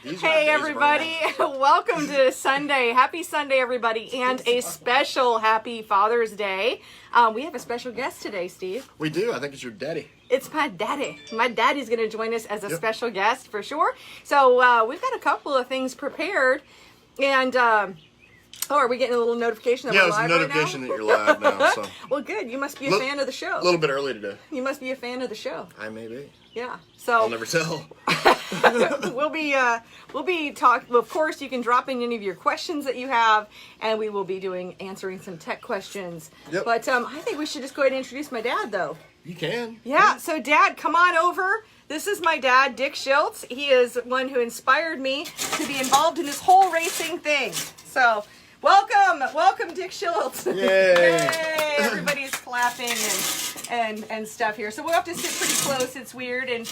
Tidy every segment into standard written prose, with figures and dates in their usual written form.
Hey everybody, welcome to Sunday. Happy Sunday everybody, and a special happy Father's Day. We have a special guest today, Steve. We do. I think it's your daddy. It's my daddy. My daddy's going to join us as a special guest for sure. So we've got a couple of things prepared, and are we getting a little notification that we're live right now? Yeah, it's a notification that you're live now. So. Well, good. You must be a fan of the show. A little bit early today. You must be a fan of the show. I may be. Yeah. So I'll never tell. we'll be talking. Of course, you can drop in any of your questions that you have, and we will be answering some tech questions. Yep. But I think we should just go ahead and introduce my dad, though. You can. Yeah. So, Dad, come on over. This is my dad, Dick Schiltz. He is one who inspired me to be involved in this whole racing thing. So, welcome, Dick Schiltz. Yay! Yay! Everybody's clapping and stuff here. So we'll have to sit pretty close. It's weird. And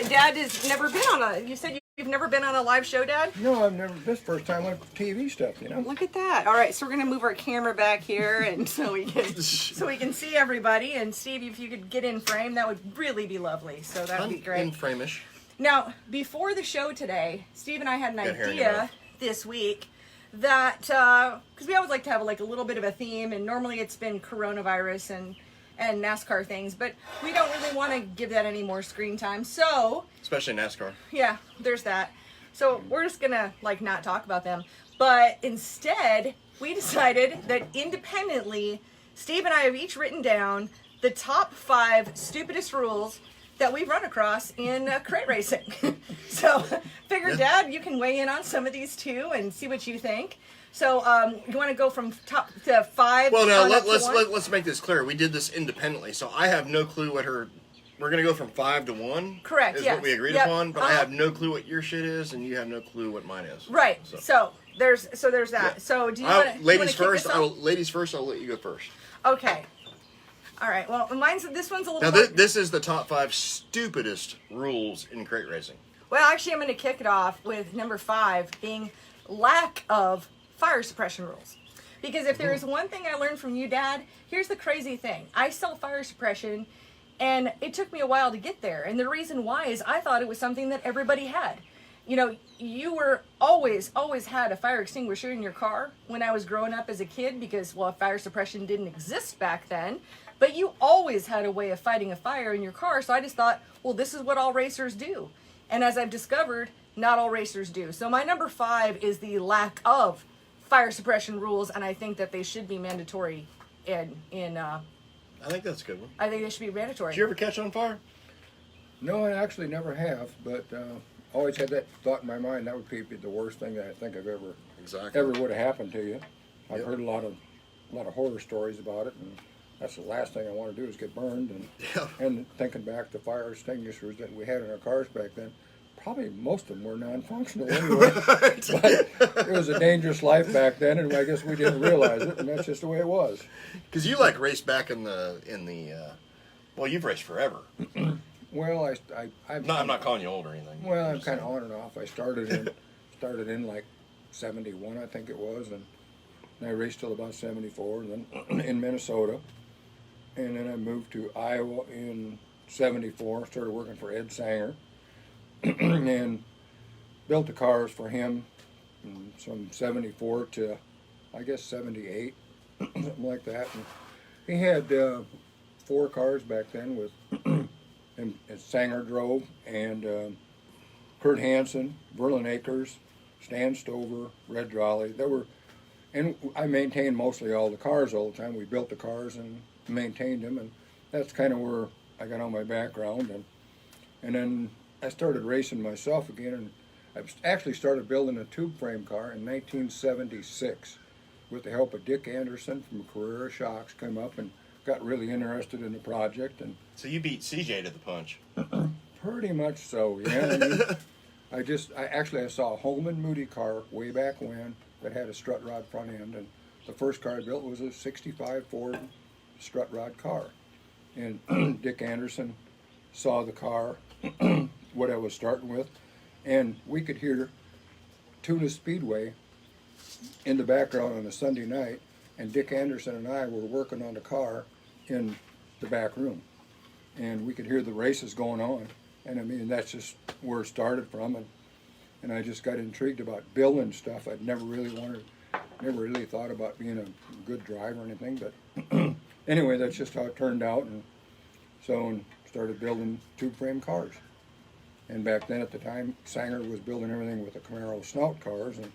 Dad has never been on you said you've never been on a live show, Dad? No, I've never. This first time on TV stuff, you know. Look at that. All right, so we're gonna move our camera back here, and so we can see everybody. And Steve, if you could get in frame, that would really be lovely. So that would be great. In frame-ish. Now, before the show today, Steve and I had an idea this week that because we always like to have like a little bit of a theme, and normally it's been coronavirus and NASCAR things, but we don't really want to give that any more screen time. So, especially NASCAR. Yeah, there's that. So we're just gonna like not talk about them. But instead, we decided that independently, Steve and I have each written down the top 5 stupidest rules that we've run across in crate racing. So, figured, Dad, you can weigh in on some of these too and see what you think. So, you want to go from top to 5? Well, now let's make this clear. We did this independently, so I have no clue what her. We're gonna go from 5 to 1. Correct. Is what we agreed upon, but I have no clue what your shit is, and you have no clue what mine is. Right. So there's that. Yeah. So do you want to? Ladies first. Ladies first. I'll let you go first. Okay. All right. Well, this one's a little. Now this is the top 5 stupidest rules in crate racing. Well, actually, I'm going to kick it off with number 5 being lack of fire suppression rules. Because if there is one thing I learned from you, Dad, here's the crazy thing. I sell fire suppression, and it took me a while to get there. And the reason why is I thought it was something that everybody had. You know, you were always had a fire extinguisher in your car when I was growing up as a kid because, well, fire suppression didn't exist back then. But you always had a way of fighting a fire in your car. So I just thought, well, this is what all racers do. And as I've discovered, not all racers do. So my number 5 is the lack of fire suppression rules, and I think that they should be mandatory in I think that's a good one. I think they should be mandatory. Did you ever catch on fire? No, I actually never have, but always had that thought in my mind. That would be the worst thing that I think I've ever would have happened to you. I've heard a lot of horror stories about it, and that's the last thing I want to do is get burned. And thinking back to fire extinguishers that we had in our cars back then, probably most of them were non-functional anyway. But it was a dangerous life back then, and I guess we didn't realize it, and that's just the way it was. Because you raced back in the well, you've raced forever. Well, I'm not calling you old or anything. Well, I'm kind of on and off. I started in like 71, I think it was, and I raced till about 74, and then in Minnesota, and then I moved to Iowa in 74. Started working for Ed Sanger, and built the cars for him from 74 to I guess 78, something like that. And he had 4 cars back then with. And Sanger drove, and Kurt Hansen, Verlin Akers, Stan Stover, Red Raleigh. And I maintained mostly all the cars all the time. We built the cars and maintained them, and that's kind of where I got all my background. And then I started racing myself again, and I actually started building a tube frame car in 1976 with the help of Dick Anderson from Carrera Shocks. Came up and got really interested in the project. And so you beat CJ to the punch. Pretty much so, yeah. I saw a Holman Moody car way back when that had a strut rod front end, and the first car I built was a 65 Ford strut rod car. And Dick Anderson saw the car, what I was starting with, and we could hear Tuna Speedway in the background on a Sunday night, and Dick Anderson and I were working on the car in the back room, and we could hear the races going on. And I mean, that's just where it started from. and I just got intrigued about building stuff. I'd never really thought about being a good driver or anything, but anyway, that's just how it turned out, and so started building tube frame cars. And back then at the time, Sanger was building everything with the Camaro snout cars, and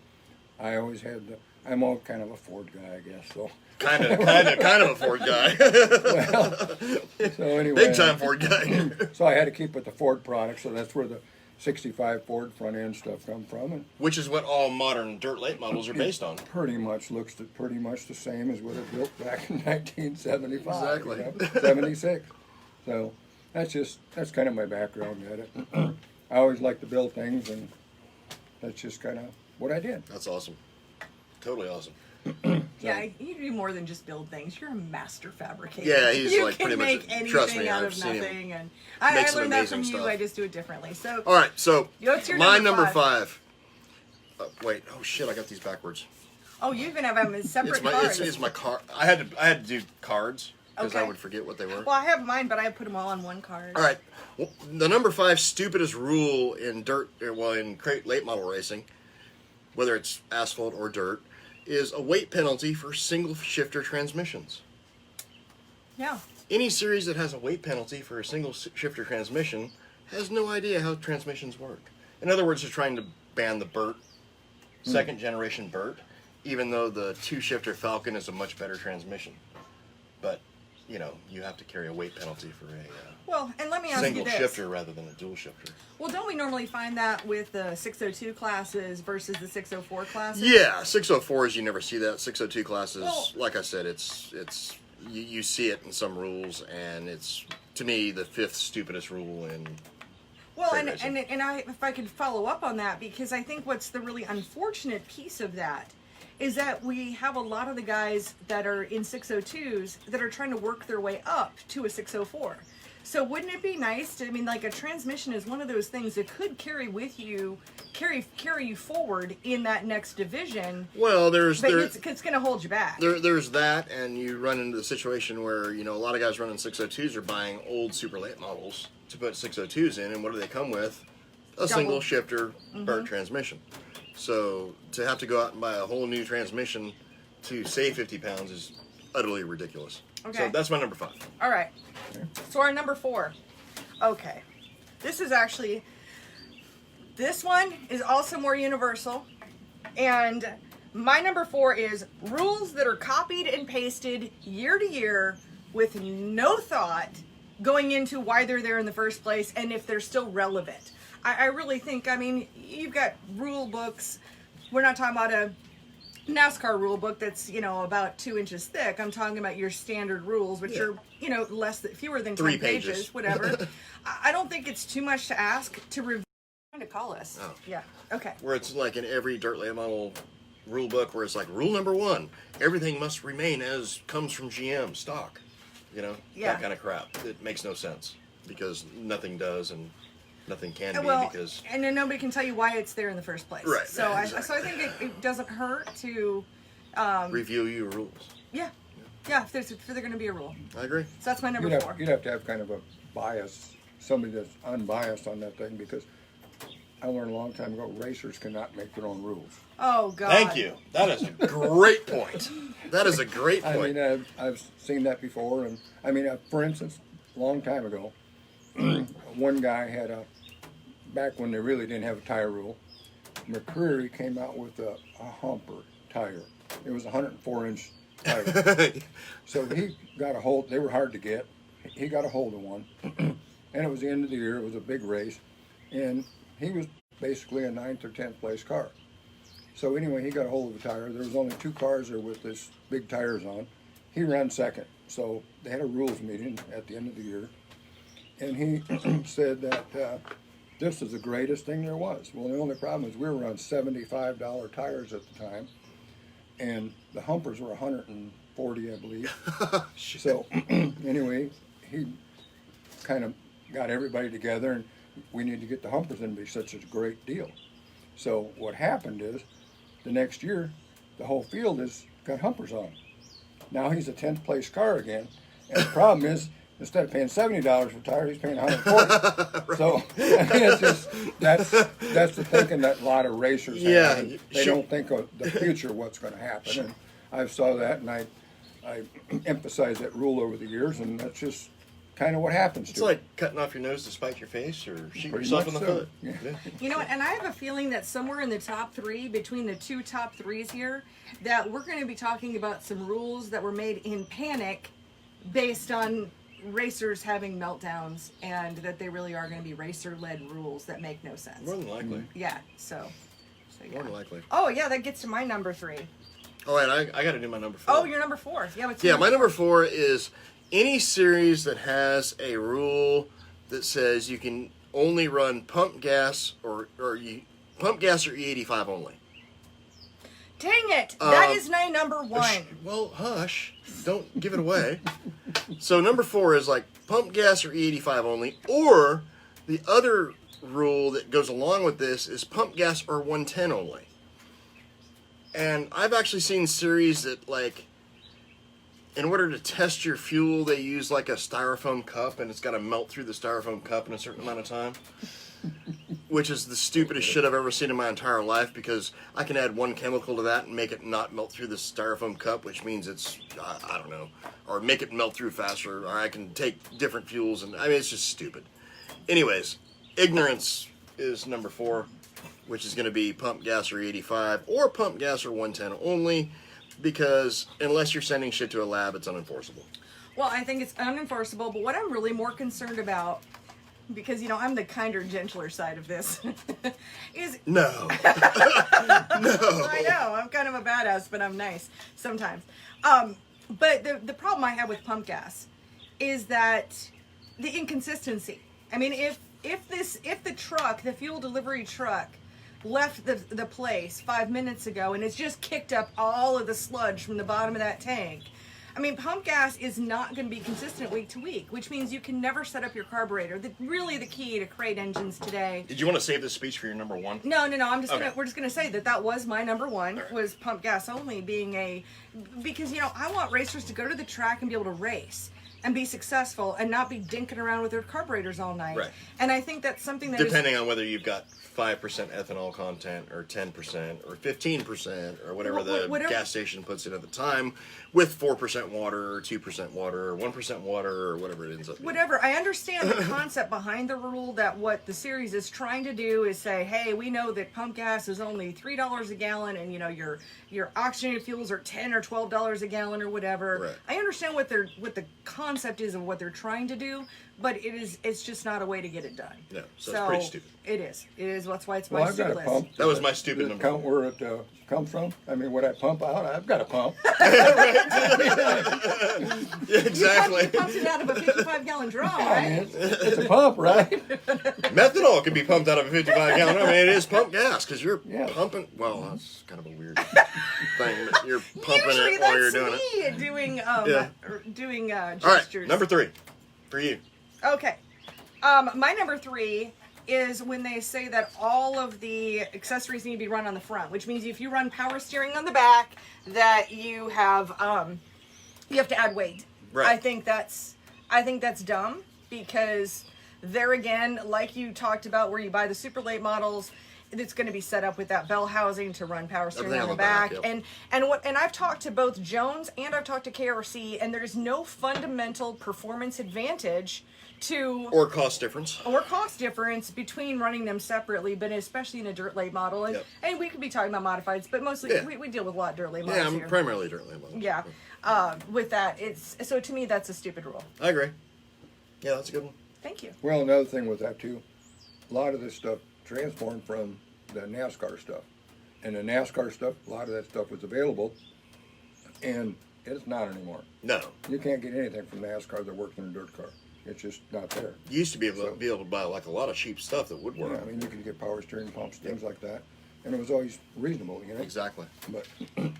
I always had I'm all kind of a Ford guy, I guess, so. Kind of a Ford guy. Well, so anyway. Big time Ford guy. So I had to keep with the Ford product, so that's where the 65 Ford front end stuff come from. And Which is what all modern dirt late models are based on. pretty much looks pretty much the same as what it built back in 1975. Exactly. 76. So that's kind of my background at it. I always like to build things, and that's just kind of what I did. That's awesome. Totally awesome. Yeah, you do more than just build things. You're a master fabricator. Yeah, he's you like can pretty much. make anything Trust me, out I've of seen him. nothing, and I make some learned that from amazing you. stuff. I just do it differently. So, All right, so what's your my number number five. Wait, oh shit, I got these backwards. oh, you even have them in separate cards. It's my card. I had to do cards because I Okay. would forget what they were. Well, I have mine, but I put them all on one card. All right, well, the number 5 stupidest rule in in crate late model racing, whether it's asphalt or dirt, is a weight penalty for single shifter transmissions. Yeah. Any series that has a weight penalty for a single shifter transmission has no idea how transmissions work. In other words, they're trying to ban the Burt, second generation Burt, even though the 2-shifter Falcon is a much better transmission. But, you have to carry a weight penalty for a Well, and let me ask you single this. shifter rather than a dual shifter. Well, don't we normally find that with the 602 classes versus the 604 classes? Yeah, 604s you never see that. 602 classes, Well- like I said, you see it in some rules, and it's, to me, the 5th stupidest rule in. Well, Crate and racing. if I could follow up on that, because I think what's the really unfortunate piece of that is that we have a lot of the guys that are in 602s that are trying to work their way up to a 604. So wouldn't it be nice to, like a transmission is one of those things that could carry you forward in that next division, Well, but there's it's going to hold you back. there's that, and you run into the situation where a lot of guys running 602s are buying old super late models to put 602s in, and what do they come with? A single shifter Burt transmission. So to have to go out and buy a whole new transmission to save 50 pounds is utterly ridiculous. Okay. So that's my number 5. All right. So our number 4. Okay. This one is also more universal. And my number 4 is rules that are copied and pasted year to year with no thought going into why they're there in the first place and if they're still relevant. I really think, you've got rule books. We're not talking about a NASCAR rule book that's, about 2 inches thick. I'm talking about your standard rules, which are, fewer than 3 10 pages, whatever. I don't think it's too much to ask to review. Trying to call us. Oh. Yeah. Okay. Where it's like in every dirt late model rule book where it's like rule number 1, everything must remain as comes from GM stock. Yeah. That kind of crap. It makes no sense because nothing does and nothing can be because. And then nobody can tell you why it's there in the first place. Right. So Exactly. so I think it doesn't hurt to. Review your rules. Yeah. Yeah. If there's going to be a rule. I agree. So that's my number 4. You'd have to have kind of a bias, somebody that's unbiased on that thing, because I learned a long time ago, racers cannot make their own rules. Oh God. Thank you. That is a great point. That is a great point. I've seen that before, and for instance, a long time ago, one guy had back when they really didn't have a tire rule, McCreary came out with a humper tire. It was a 104-inch tire. So he got a hold. They were hard to get. He got a hold of one, and it was the end of the year. It was a big race, and he was basically a 9th or 10th place car. So anyway, he got a hold of a tire. There was only 2 cars there with this big tires on. He ran second. So they had a rules meeting at the end of the year, and he said that this is the greatest thing there was. Well, the only problem is we were on $75 tires at the time, and the humpers were 140, I believe. So anyway, he kind of got everybody together, and we need to get the humpers in. It'd be such a great deal. So what happened is, the next year, the whole field has got humpers on. Now he's a 10th place car again, and the problem is instead of paying $70 for tires, he's paying $140. Right. So it's just that's the thinking that a lot of racers have. And they don't think of the future, what's going to happen. And I saw that, and I emphasized that rule over the years, and that's just kind of what happens. It's like cutting off your nose to spite your face, or shoot yourself in the foot. Yeah. You know what? And I have a feeling that somewhere in the top three, between the two top threes here, that we're going to be talking about some rules that were made in panic based on racers having meltdowns, and that they really are going to be racer-led rules that make no sense. More than likely. Yeah, so yeah. More than likely. Oh, yeah, that gets to my number 3. Oh, and I got to do my number 4. Oh, your number 4. Yeah, what's my number 4 is any series that has a rule that says you can only run pump gas or E85 only. Dang it! That is my number 1. Well, hush. Don't give it away. So number 4 is like pump gas or E85 only, or the other rule that goes along with this is pump gas or 110 only. And I've actually seen series that, like, in order to test your fuel, they use like a styrofoam cup, and it's got to melt through the styrofoam cup in a certain amount of time. Which is the stupidest shit I've ever seen in my entire life, because I can add one chemical to that and make it not melt through the styrofoam cup, which means it's, I don't know, or make it melt through faster, or I can take different fuels, and I mean, it's just stupid. Anyways, ignorance is number 4, which is going to be pump gas or 85, or pump gas or 110 only, because unless you're sending shit to a lab, it's unenforceable. Well, I think it's unenforceable, but what I'm really more concerned about, because, you know, I'm the kinder, gentler side of this, is... No. No. I know, I'm kind of a badass, but I'm nice sometimes. But the problem I have with pump gas is that the inconsistency. I mean, if the truck, the fuel delivery truck, left the place 5 minutes ago and it's just kicked up all of the sludge from the bottom of that tank, I mean, pump gas is not going to be consistent week to week, which means you can never set up your carburetor. Really the key to crate engines today. Did you want to save this speech for your number 1? No. We're just gonna say that was my number 1, right. Was pump gas only, because, you know, I want racers to go to the track and be able to race and be successful and not be dinking around with their carburetors all night. Right. And I think that's something that depending on whether you've got 5% ethanol content or 10% or 15% or whatever the gas station puts in at the time, with 4% water or 2% water or 1% water or whatever it ends up being. Whatever. I understand the concept behind the rule, that what the series is trying to do is say, hey, we know that pump gas is only $3 a gallon, and, you know, your oxygenated fuels are $10 or $12 a gallon or whatever. Right. I understand what the concept is of what they're trying to do, but it's just not a way to get it done. No, so it's pretty stupid. It is. That's why it's Well, my I've got stupid a pump. list. That was my stupid number. Count where it comes from. I mean, what I pump out, I've got a pump. Yeah, exactly. You pumped it out of a 55-gallon drum, I right? mean, it's a pump, right? Methanol can be pumped out of a 55-gallon. I mean, it is pump gas, because you're Yeah. pumping. Well, that's kind of a weird thing. But you're pumping Usually it while you're doing it. that's me doing All gestures. right, number 3 for you. Okay. My number 3 is when they say that all of the accessories need to be run on the front, which means if you run power steering on the back, that you have to add weight. Right. I think that's dumb, because there again, like you talked about, where you buy the super late models, it's going to be set up with that bell housing to run power steering on the back. Yep. And I've talked to both Jones and I've talked to KRC, and there's no fundamental performance advantage or cost difference between running them separately, but especially in a dirt late model. And Yep. and we could be talking about modifieds, but mostly we deal with a lot of dirt late models. Yeah, I'm here. primarily dirt late models. Yeah. With that, so to me that's a stupid rule. I agree. Yeah, that's a good one. Thank you. Well, another thing with that too, a lot of this stuff transformed from the NASCAR stuff, and the NASCAR stuff, a lot of that stuff was available, and it's not anymore. No. You can't get anything from NASCAR that works in a dirt car. It's just not there. You used to be able to buy like a lot of cheap stuff that would work. Yeah, I mean, you could get power steering pumps, things like that, and it was always reasonable, you know. Exactly. But I'm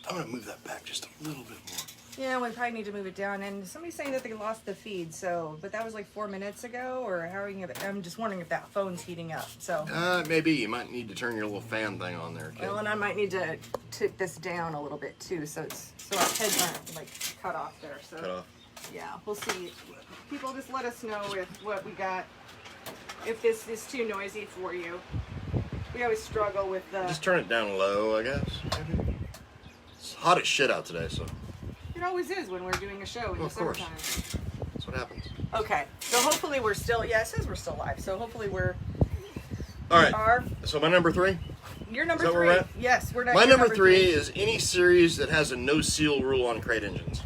gonna move that back just a little bit more. Yeah, we probably need to move it down. And somebody's saying that they lost the feed, but that was like 4 minutes ago, or how are you gonna, I'm just wondering if that phone's heating up. So Maybe you might need to turn your little fan thing on there, kid. well, and I might need to tip this down a little bit too, so our heads aren't like cut off there. So Cut off. Yeah, we'll see. People just let us know what we got. If this is too noisy for you. We always struggle with the... Just turn it down low, I guess. Maybe. It's hot as shit out today, so. It always is when we're doing a show in the summertime. That's what happens. Okay, so hopefully we're still... Yeah, it says we're still live, so hopefully we're... All right. So my number 3? Your number Is that 3. where we're at? Yes, we're not. My number 3 is any series that has a no seal rule on crate engines.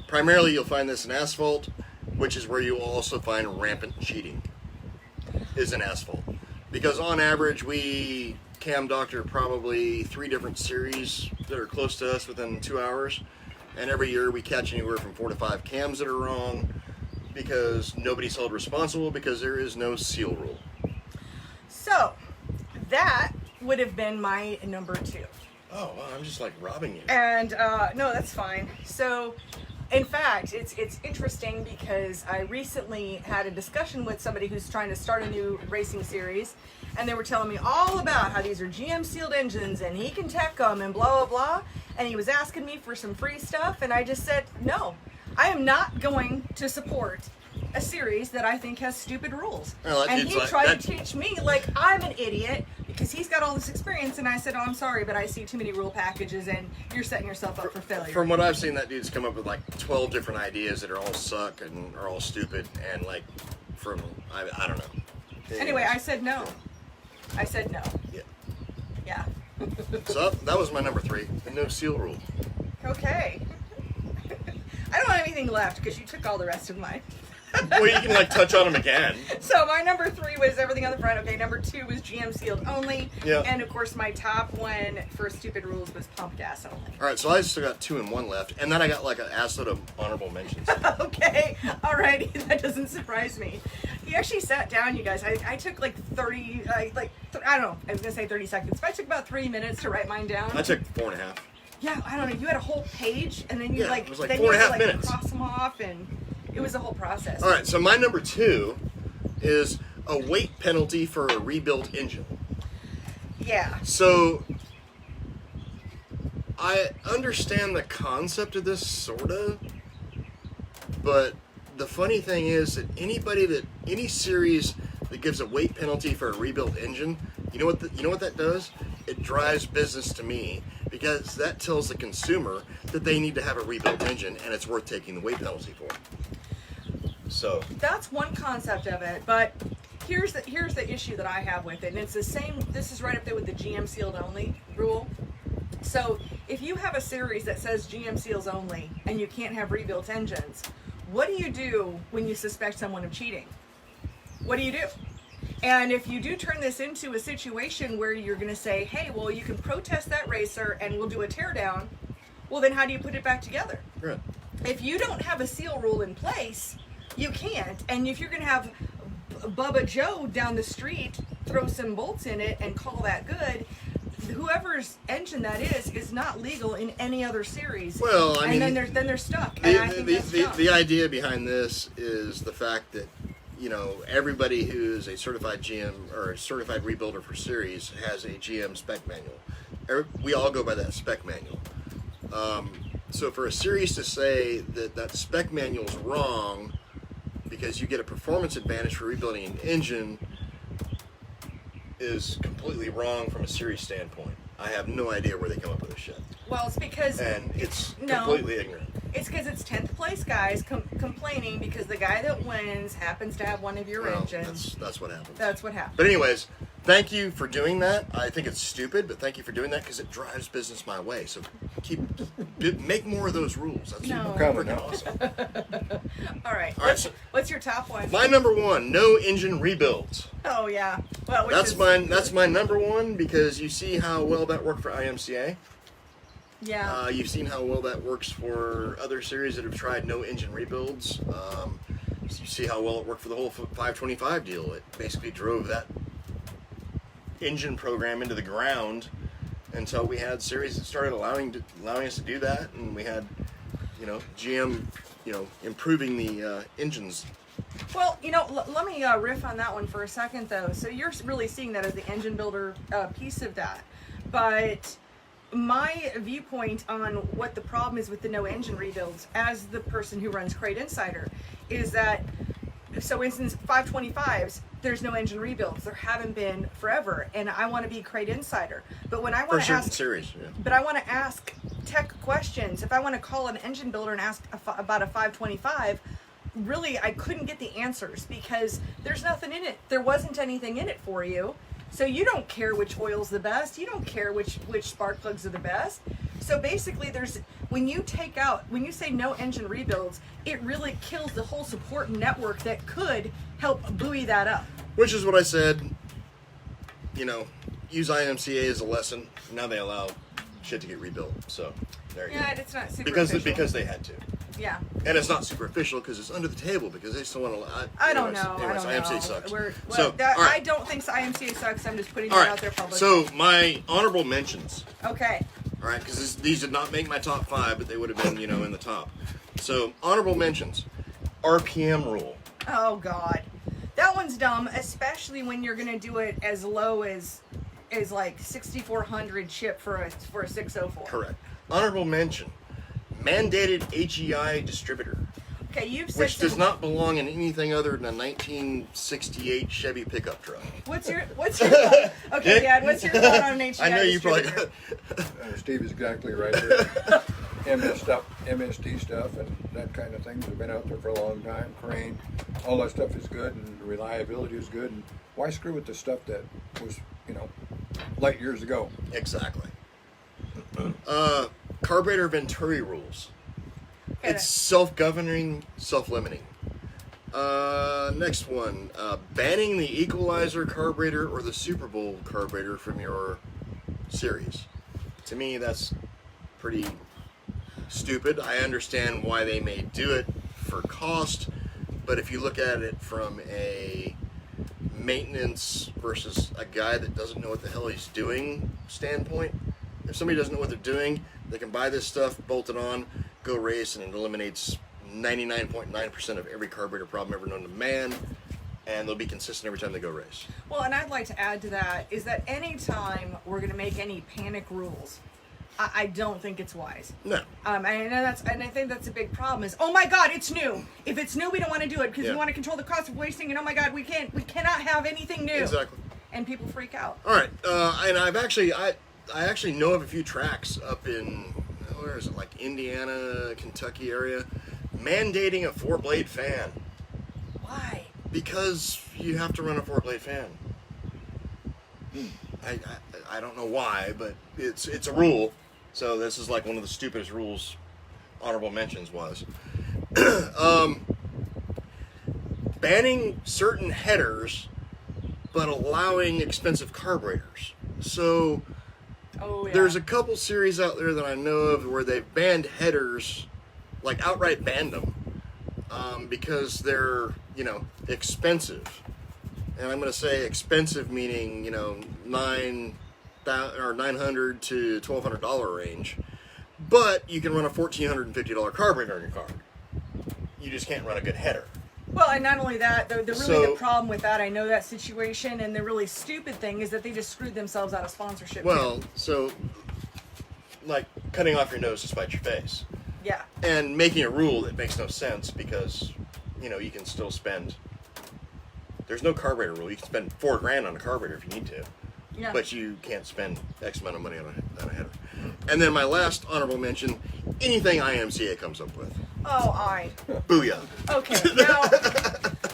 Primarily, you'll find this in asphalt, which is where you will also find rampant cheating. Is in asphalt, because on average we cam doctor probably 3 different series that are close to us within 2 hours, and every year we catch anywhere from 4 to 5 cams that are wrong because nobody's held responsible because there is no seal rule. So that would have been my number 2. Oh, wow, I'm just like robbing you. And no, that's fine. So, in fact, it's interesting because I recently had a discussion with somebody who's trying to start a new racing series, and they were telling me all about how these are GM sealed engines and he can tech them and blah blah blah. And he was asking me for some free stuff, and I just said no. I am not going to support a series that I think has stupid rules. Well, and he tried to teach me like I'm an idiot because he's got all this experience, and I said, oh, I'm sorry, but I see too many rule packages and you're setting yourself up for failure. From what I've seen, that dude's come up with like 12 different ideas that are all suck and are all stupid, and like I don't know. Anyway, I said no. I said no. Yeah. Yeah. So that was my number 3, the no seal rule. Okay. I don't have anything left because you took all the rest of mine. Well, you can like touch on them again. So my number 3 was everything on the front. Okay, number 2 was GM sealed only. Yeah. And of course my top one for stupid rules was pump gas only. All right, so I still got 2 and 1 left, and then I got like an assload of honorable mentions. Okay, alrighty, that doesn't surprise me. He actually sat down, you guys. I took like 30, I don't know, I was gonna say 30 seconds, but I took about 3 minutes to write mine down. I took 4.5. Yeah, I don't know, you had a whole page, and then you Yeah, it was like then 4.5 you had to, minutes. cross them off, and it was a whole process. All right, so my number 2 is a weight penalty for a rebuilt engine. Yeah. So I understand the concept of this, sorta, but the funny thing is that any series that gives a weight penalty for a rebuilt engine, you know what that does? It drives business to me, because that tells the consumer that they need to have a rebuilt engine and it's worth taking the weight penalty for. So that's one concept of it, but here's the issue that I have with it, and it's the same. This is right up there with the GM sealed only rule. So if you have a series that says GM seals only and you can't have rebuilt engines, what do you do when you suspect someone of cheating? What do you do? And if you do turn this into a situation where you're going to say, hey, well, you can protest that racer and we'll do a teardown, well, then how do you put it back together? right. If you don't have a seal rule in place, you can't. And if you're going to have Bubba Joe down the street throw some bolts in it and call that good, whoever's engine that is not legal in any other series. Well, I mean, and then they're stuck. And I think that's dumb. The idea behind this is the fact that, you know, everybody who's a certified GM or a certified rebuilder for series has a GM spec manual. We all go by that spec manual. So for a series to say that spec manual is wrong because you get a performance advantage for rebuilding an engine is completely wrong from a series standpoint. I have no idea where they come up with this shit. Well, it's because... And it's completely ignorant. It's because it's 10th place guys complaining because the guy that wins happens to have one of your engines. That's what happens. That's what happens. But anyways, thank you for doing that. I think it's stupid, but thank you for doing that because it drives business my way. So make more of those rules. That's freaking awesome. All right. All right. What's your top one? My number 1, no engine rebuilds. Oh yeah. Well, That's my number 1 because you see how well that worked for IMCA. Yeah. You've seen how well that works for other series that have tried no engine rebuilds. You see how well it worked for the whole 525 deal. It basically drove that engine program into the ground until we had series that started allowing us to do that, and we had, GM, improving the engines. Well, let me riff on that one for a second, though. So you're really seeing that as the engine builder piece of that, but my viewpoint on what the problem is with the no engine rebuilds, as the person who runs Crate Insider, is that, so instance 525s, there's no engine rebuilds. There haven't been forever, and I want to be Crate Insider. But when I want to ask series, but I want to ask tech questions, if I want to call an engine builder and ask about a 525, really I couldn't get the answers because there's nothing in it. There wasn't anything in it for you. So you don't care which oil's the best. You don't care which spark plugs are the best. So basically when you say no engine rebuilds, it really kills the whole support network that could help buoy that up. Which is what I said, use IMCA as a lesson. Now they allow shit to get rebuilt. So there you go. Yeah, it's not super because they had to. Yeah. And it's not super official because it's under the table because they still want to. I don't know. Anyways, I don't IMCA know. sucks. All right. I don't think IMCA sucks. I'm just putting it out there publicly. So my honorable mentions. Okay. All right, because these did not make my top 5, but they would have been, in the top. So honorable mentions, RPM rule. Oh God, that one's dumb, especially when you're gonna do it as low as like 6,400 chip for a 604. Correct. Honorable mention, mandated HEI distributor. Okay, you've said which does not belong in anything other than a 1968 Chevy pickup truck. What's your thought? Okay, Dad, what's your thought on an HEI I know you probably distributor? Steve is exactly right there. MST stuff and that kind of things have been out there for a long time. Crane, all that stuff is good and the reliability is good. And why screw with the stuff that was, light years ago? Exactly. Carburetor Venturi rules. It's self-governing, self-limiting. Next one, banning the equalizer carburetor or the Super Bowl carburetor from your series. To me, that's pretty stupid. I understand why they may do it for cost, but if you look at it from a maintenance versus a guy that doesn't know what the hell he's doing standpoint, if somebody doesn't know what they're doing, they can buy this stuff, bolt it on, go race, and it eliminates 99.9% of every carburetor problem ever known to man, and they'll be consistent every time they go race. Well, and I'd like to add to that is that anytime we're going to make any panic rules, I don't think it's wise. No. And I think that's a big problem. Is, oh my God, it's new. If it's new, we don't want to do it because we want to control the cost of wasting. And oh my God, we cannot have anything new. Exactly. And people freak out. All right, and I actually know of a few tracks up in, where is it, like Indiana, Kentucky area, mandating a 4-blade fan. Why? Because you have to run a 4-blade fan. I don't know why, but it's a rule. So this is like one of the stupidest rules honorable mentions was. Banning certain headers, but allowing expensive carburetors. So there's a couple series out there that I know of where they've banned headers, like outright banned them, because they're, expensive. And I'm going to say expensive meaning, $900 to $1,200 range. But you can run a $1,450 carburetor in your car. You just can't run a good header. Well, and not only that, the problem with that, I know that situation, and the really stupid thing is that they just screwed themselves out of sponsorship. Well, so, like cutting off your nose to spite your face. Yeah. And making a rule that makes no sense because, you can still spend. There's no carburetor rule. You can spend $4,000 on a carburetor if you need to. Yeah. But you can't spend X amount of money on a header. And then my last honorable mention, anything IMCA comes up with. Oh, Booyah. Okay, now,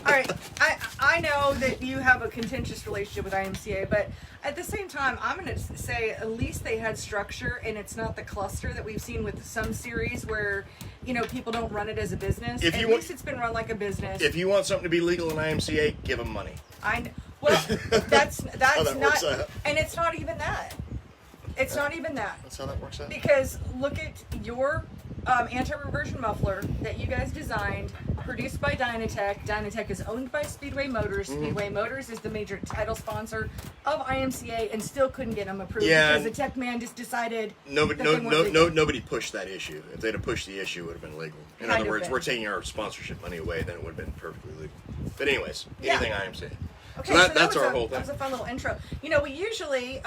all right, I know that you have a contentious relationship with IMCA, but at the same time, I'm going to say at least they had structure, and it's not the cluster that we've seen with some series where, people don't run it as a business. At least it's been run like a business. If you want something to be legal in IMCA, give them money. Well, that's not, out. and it's not even that. It's not even that. That's how that works out. Because look at your anti-reversion muffler that you guys designed, produced by Dynatech. Dynatech is owned by Speedway Motors. Mm-hmm. Speedway Motors is the major title sponsor of IMCA and still couldn't get them approved Yeah, because the tech man just decided nobody pushed that issue. If they'd have pushed the issue, it would have been legal. In other words, been. we're taking our sponsorship money away, then it would have been perfectly legal. But anything IMCA. Okay, So that's that our was whole That thing. was a fun little intro. We usually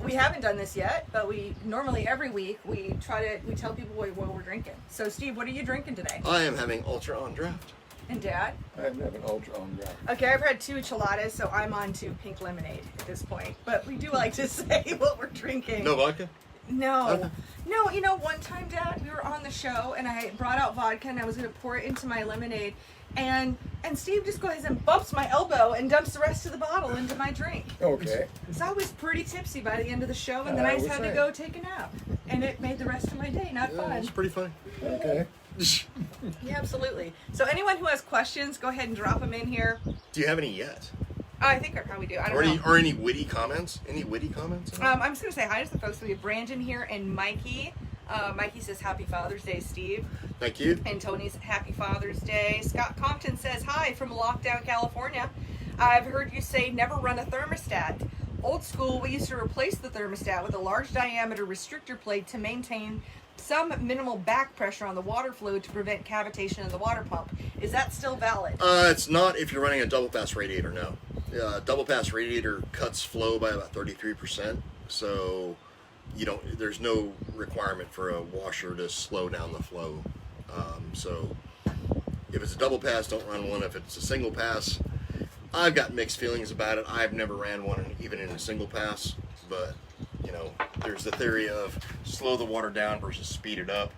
We haven't done this yet, but we normally every week we tell people what we're drinking. So Steve, what are you drinking today? I am having Ultra on draft. And Dad? I'm having Ultra on draft. Okay, I've had 2 enchiladas, so I'm on to pink lemonade at this point. But we do like to say what we're drinking. No vodka? No. Okay. No, you know, one time, Dad, we were on the show, and I brought out vodka, and I was going to pour it into my lemonade, and Steve just goes and bumps my elbow and dumps the rest of the bottle into my drink. Okay. So I was pretty tipsy by the end of the show, and then I just had to go take a nap. And it made the rest of my day not fun. It's pretty funny. Okay. Yeah, absolutely. So anyone who has questions, go ahead and drop them in here. Do you have any yet? I think I probably do. I don't know. Or any witty comments? Any witty comments? I'm just going to say hi to the folks. We have Brandon here and Mikey. Mikey says, Happy Father's Day, Steve. Thank you. And Tony's Happy Father's Day. Scott Compton says, hi from Lockdown, California. I've heard you say never run a thermostat. Old school, we used to replace the thermostat with a large diameter restrictor plate to maintain some minimal back pressure on the water fluid to prevent cavitation in the water pump. Is that still valid? It's not if you're running a double pass radiator, no. Double pass radiator cuts flow by about 33%, so there's no requirement for a washer to slow down the flow. So if it's a double pass, don't run one. If it's a single pass, I've got mixed feelings about it. I've never ran one even in a single pass, but there's the theory of slow the water down versus speed it up.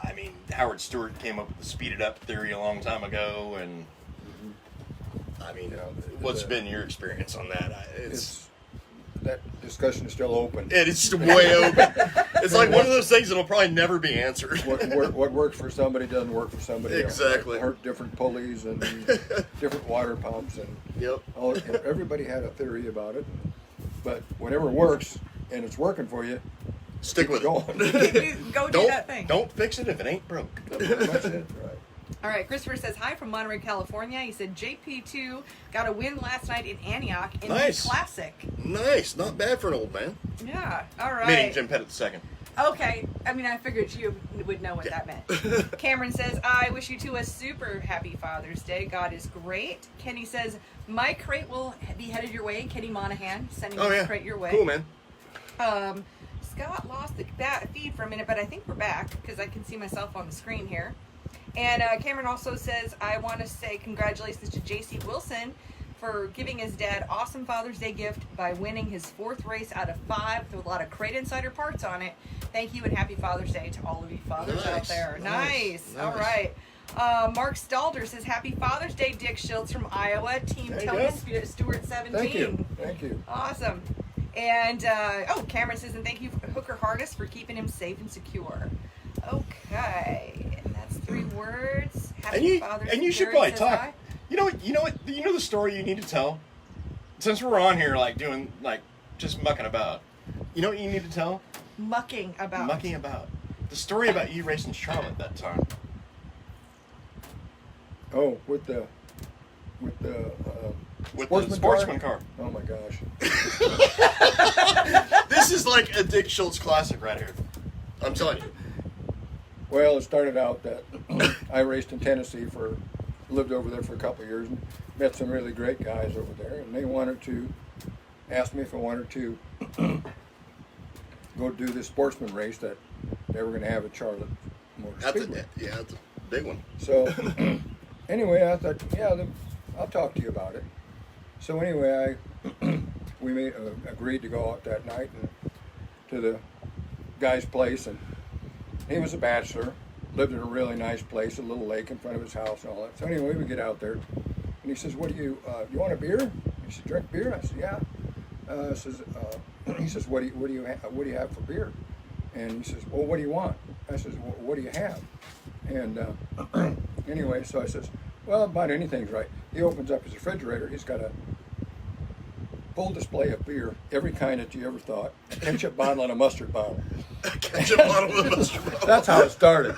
I mean, Howard Stewart came up with the speed it up theory a long time ago, and I mean, what's been your experience on that? It's that discussion is still open. It's way open. It's like one of those things that'll probably never be answered. What works for somebody doesn't work for somebody Exactly. else. Different pulleys and different water pumps and everybody had a theory about it. But whatever works and it's working for you, stick with it. Go do that thing. Don't fix it if it ain't broke. That's it, right. All right, Christopher says, hi from Monterey, California. He said, JP2 got a win last night in Antioch in the Classic. Nice. Not bad for an old man. Yeah, all right. Meaning Jim Pettit II. Okay, I mean, I figured you would know what that meant. Cameron says, I wish you two a super happy Father's Day. God is great. Kenny says, my crate will be headed your way. Kenny Monahan sending his crate your way. Cool, man. Scott lost the feed for a minute, but I think we're back because I can see myself on the screen here. And Cameron also says, I want to say congratulations to J.C. Wilson for giving his dad awesome Father's Day gift by winning his 4th race out of 5 with a lot of Crate Insider parts on it. Thank you and happy Father's Day to all of you fathers out there. Nice. All right. Mark Stalder says, happy Father's Day, Dick Schiltz from Iowa. Team Tony Stewart 17. Thank you. Awesome. And, Cameron says, and thank you, Hooker Harness, for keeping him safe and secure. Okay. And that's 3 words. Happy Father's Day. And you should probably talk. Hi. You know the story you need to tell? Since we're on here, doing, just mucking about. You know what you need to tell? Mucking about. The story about you racing Charlotte that time. Oh, with the sportsman car. Oh my gosh. This is like a Dick Schiltz classic right here. I'm telling you. Well, it started out that I raced in Tennessee lived over there for a couple of years and met some really great guys over there, and they asked me if I wanted to go do this sportsman race that they were going to have at Charlotte Motor Speedway. That's a big one. So anyway, I thought, I'll talk to you about it. So anyway, we agreed to go out that night and to the guy's place, and he was a bachelor, lived in a really nice place, a little lake in front of his house and all that. So anyway, we get out there, and he says, "What do you want a beer?" He said, "Drink beer?" I said, "Yeah." He says, "What do you have for beer?" And he says, "Well, what do you want?" I says, "Well, what do you have?" And anyway, so I says, "Well, about anything's right." He opens up his refrigerator. He's got a full display of beer, every kind that you ever thought. A ketchup bottle and a mustard bottle. A ketchup bottle and a mustard bottle. That's how it started.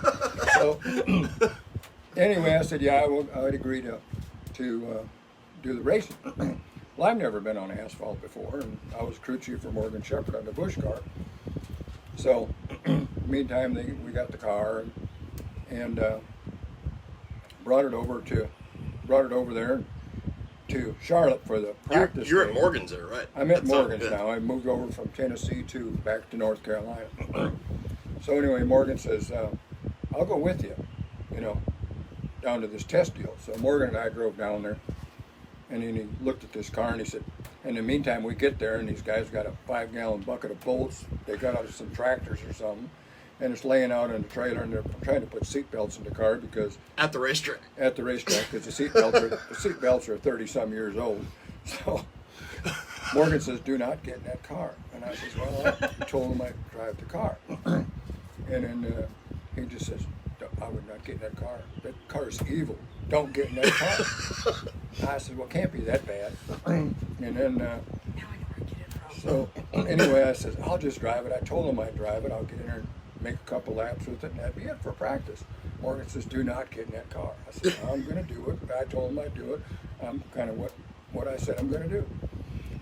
So anyway, I said, "Yeah, I'd agree to do the racing." Well, I've never been on asphalt before, and I was crew chief for Morgan Shepherd on the Busch car. So, meantime, we got the car and brought it over there. to Charlotte for the practice. You're day. at Morgan's there, right? I'm at That sounds Morgan's good. now. I moved over from Tennessee to back to North Carolina. So anyway, Morgan says, I'll go with you, down to this test deal. So Morgan and I drove down there, and then he looked at this car and he said, in the meantime, we get there and these guys got a 5-gallon bucket of bolts. They got out of some tractors or something, and it's laying out in the trailer, and they're trying to put seat belts in the car because At the racetrack. because the seat belts are 30-some years old. So Morgan says, do not get in that car. And I says, well, I told him I'd drive the car. And then he just says, I would not get in that car. That car's evil. Don't get in that car. I said, well, it can't be that bad. And then, Now I know where to get it from. so anyway, I said, I'll just drive it. I told him I'd drive it. I'll get in there and make a couple laps with it, and that'd be it for practice. Morgan says, do not get in that car. I said, I'm going to do it. I told him I'd do it. I'm kind of what I said I'm going to do.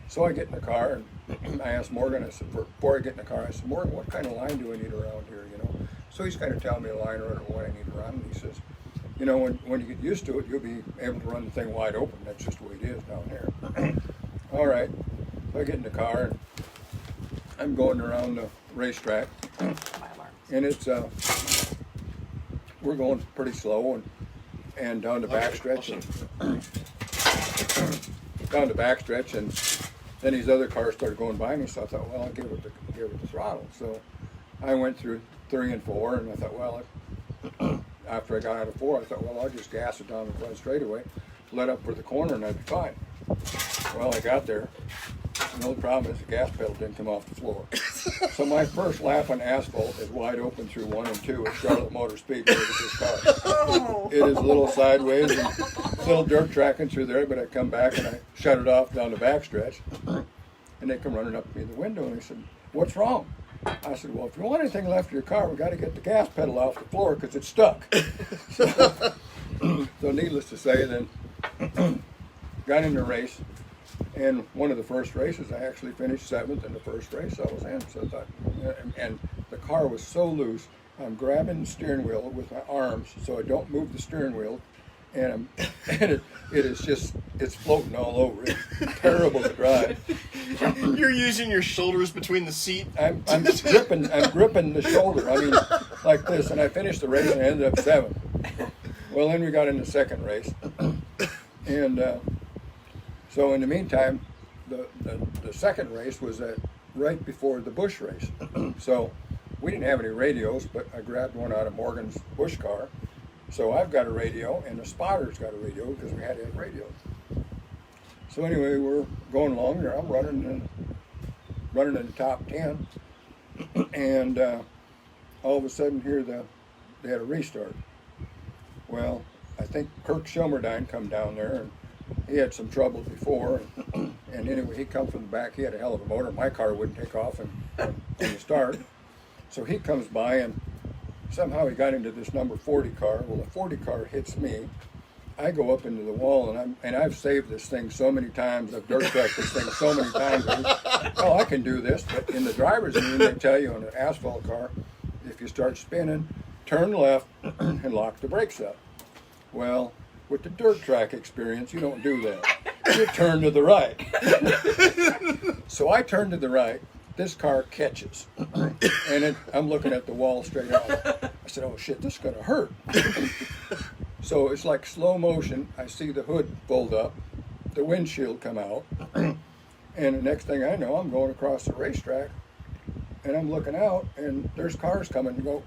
So I get in the car, and I asked Morgan, I said, before I get in the car, I said, Morgan, what kind of line do I need around here, So he's kind of telling me a line or what I need around, and he says, when you get used to it, you'll be able to run the thing wide open. That's just the way it is down here. All right. So I get in the car, and I'm going around the racetrack, My alarm. and it's we're going pretty slow and down the backstretch, and then these other cars started going by me. So I thought, well, I'll give it the throttle. So I went through 3 and 4, and I thought, well, after I got out of 4, I thought, well, I'll just gas it down the front straightaway, let up for the corner, and I'd be fine. Well, I got there. The only problem is the gas pedal didn't come off the floor. So my first lap on asphalt is wide open through 1 and 2 at Charlotte Motor Speedway with this car. It is a little sideways and a little dirt tracking through there, but I come back and I shut it off down the backstretch. And they come running up to me in the window and they said, what's wrong? I said, well, if you want anything left of your car, we got to get the gas pedal off the floor because it's stuck. So needless to say, then got in the race. And one of the first races, I actually finished 7th in the first race I was in. So I thought, and the car was so loose, I'm grabbing the steering wheel with my arms so I don't move the steering wheel. And it is just, it's floating all over. It's terrible to drive. You're using your shoulders between the seat. I'm gripping the shoulder. I mean, like this. And I finished the race and I ended up 7th. Well, then we got in the second race. And so in the meantime, the second race was right before the Busch race. So we didn't have any radios, but I grabbed one out of Morgan's Busch car. So I've got a radio, and the spotter's got a radio because we had to have radios. So anyway, we're going along there. I'm running in the top 10, and all of a sudden here they had a restart. Well, I think Kirk Shelmerdine come down there, and he had some trouble before, and anyway, he come from the back. He had a hell of a motor. My car wouldn't take off in the start. So he comes by, and somehow he got into this number 40 car. Well, the 40 car hits me. I go up into the wall, and I've saved this thing so many times. I've dirt tracked this thing so many times. Oh, I can do this. But in the driver's meeting, they tell you on an asphalt car, if you start spinning, turn left and lock the brakes up. Well, with the dirt track experience, you don't do that. You turn to the right. So I turn to the right. This car catches. And I'm looking at the wall straight on. I said, oh shit, this is going to hurt. So it's like slow motion. I see the hood fold up, the windshield come out, and the next thing I know, I'm going across the racetrack, and I'm looking out, and there's cars coming and go.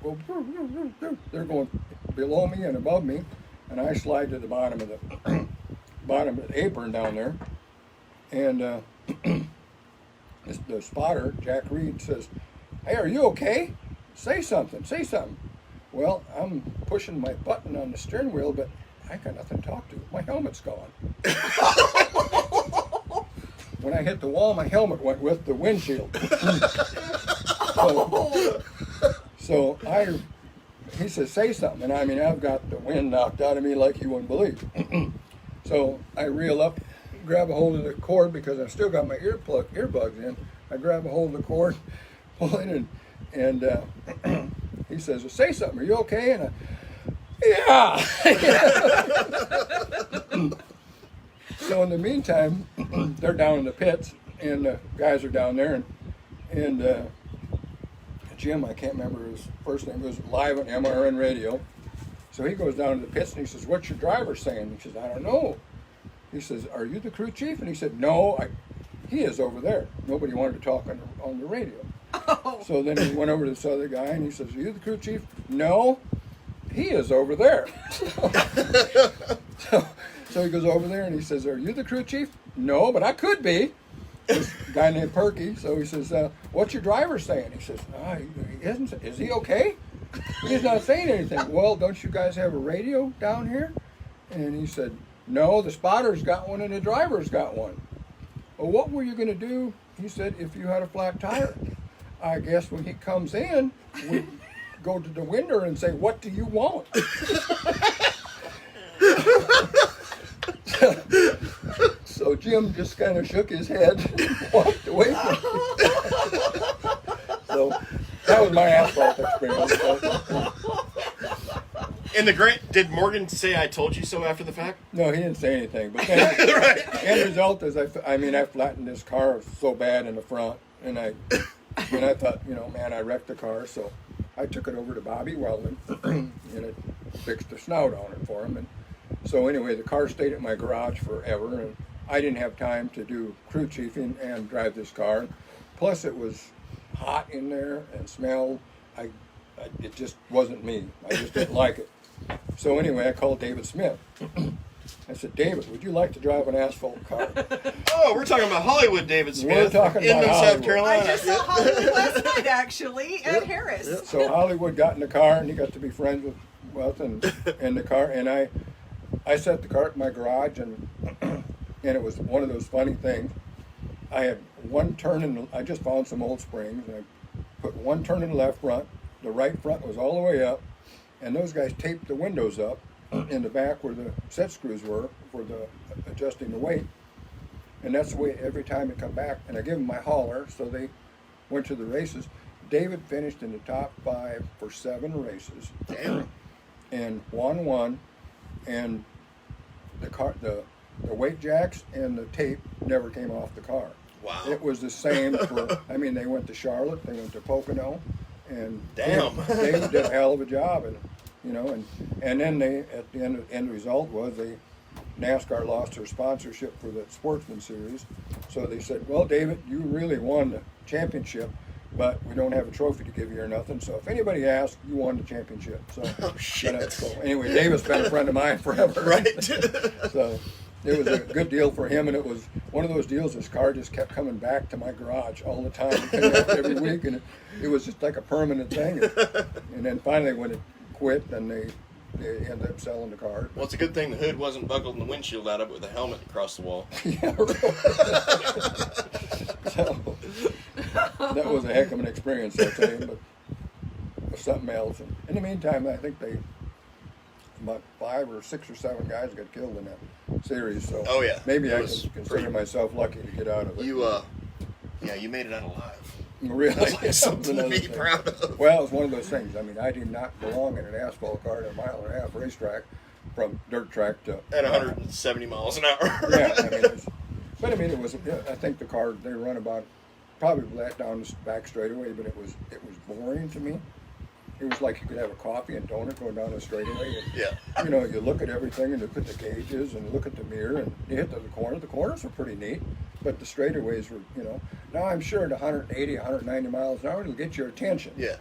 They're going below me and above me, and I slide to the bottom of the apron down there, and the spotter, Jack Reed, says, "Hey, are you okay? Say something. Say something." Well, I'm pushing my button on the steering wheel, but I got nothing to talk to. My helmet's gone. When I hit the wall, my helmet went with the windshield. He says, say something. And I mean, I've got the wind knocked out of me like you wouldn't believe. So I reel up, grab a hold of the cord because I've still got my earbuds in. I grab a hold of the cord, pull in, and he says, well, say something. Are you okay? And So in the meantime, they're down in the pits, and the guys are down there, and Jim, I can't remember his first name, was live on MRN radio. So he goes down to the pits and he says, "What's your driver saying?" He says, "I don't know." He says, "Are you the crew chief?" And he said, "No, he is over there." Nobody wanted to talk on the radio. Oh. So then he went over to this other guy and he says, "Are you the crew chief?" "No, he is over there." So he goes over there and he says, "Are you the crew chief?" "No, but I could be." This guy named Perky. So he says, "What's your driver saying?" He says, he isn't. "Is he okay?" "He's not saying anything." "Well, don't you guys have a radio down here?" And he said, "No, the spotter's got one and the driver's got one." "Well, what were you going to do?" He said, "if you had a flat tire." "I guess when he comes in, we go to the window and say, 'What do you want?'" So Jim just kind of shook his head and walked away from me. So that was my asphalt experience. In the grant, did Morgan say "I told you so" after the fact? No, he didn't say anything. But then, Right. the end result is, I flattened this car so bad in the front, and I thought, man, I wrecked the car. So I took it over to Bobby Weldon, and it fixed the snout on it for him. And so anyway, the car stayed at my garage forever, and I didn't have time to do crew chiefing and drive this car. Plus, it was hot in there and smelled. It just wasn't me. I just didn't like it. So anyway, I called David Smith. I said, "David, would you like to drive an asphalt car?" Oh, we're talking about Hollywood David Smith. We're talking about Inman, South Hollywood. Carolina. I just saw Hollywood last night, actually, at Harris. So Hollywood got in the car, and he got to be friends with Wealth and the car. And I set the car at my garage, and it was one of those funny things. I had one turn I just found some old springs, and I put one turn in the left front. The right front was all the way up, and those guys taped the windows up in the back where the set screws were for the adjusting the weight. And that's the way every time they come back. And I give them my hauler, so they went to the races. David finished in the top 5 for 7 races. Damn. And won one, and the weight jacks and the tape never came off the car. Wow. It was the same for, they went to Charlotte, they went to Pocono, and Damn. they did a hell of a job. And then they, at the end result was NASCAR lost their sponsorship for the Sportsman Series. So they said, "Well, David, you really won the championship, but we don't have a trophy to give you or nothing. So if anybody asks, you won the championship." So, Oh, shit. So anyway, David's been a friend of mine forever. Right. So it was a good deal for him, and it was one of those deals. His car just kept coming back to my garage all the time, every week, and it was just like a permanent thing. And then finally, when it quit, then they ended up selling the car. Well, it's a good thing the hood wasn't buckled and the windshield out of it with a helmet across the wall. Yeah, really. So that was a heck of an experience, I'll tell you, but it was something else. And in the meantime, I think about 5 or 6 or 7 guys got killed in that series. So Oh, yeah. maybe It I was can consider pretty- myself lucky to get out of it. You made it out alive. Really? That's like something to Another be thing. proud of. Well, it's one of those things. I did not belong in an asphalt car at a 1.5-mile racetrack from dirt track to... At 170 miles an hour. Yeah, it was. I think the car, they run about, probably let down the back straightaway, but it was boring to me. It was like you could have a coffee and donut going down the straightaway. And, Yeah. you look at everything and look at the gauges and look at the mirror and you hit the corner. The corners were pretty neat, but the straightaways were, Now I'm sure at 180, 190 miles an hour it'll get your attention. Yeah.